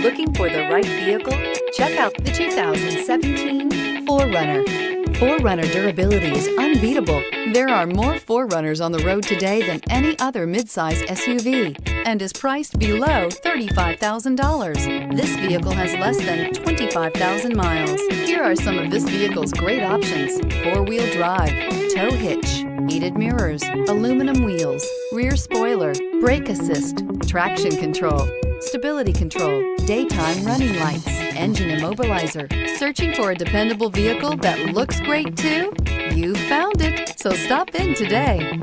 Looking for the right vehicle? Check out the 2017 4Runner. 4Runner durability is unbeatable. There are more 4Runners on the road today than any other midsize SUV and is priced below $35,000. This vehicle has less than 25,000 miles. Here are some of this vehicle's great options: four-wheel drive, tow hitch, heated mirrors, aluminum wheels, rear spoiler, brake assist, traction control, stability control, daytime running lights, engine immobilizer. Searching for a dependable vehicle that looks great too? You found it, so stop in today.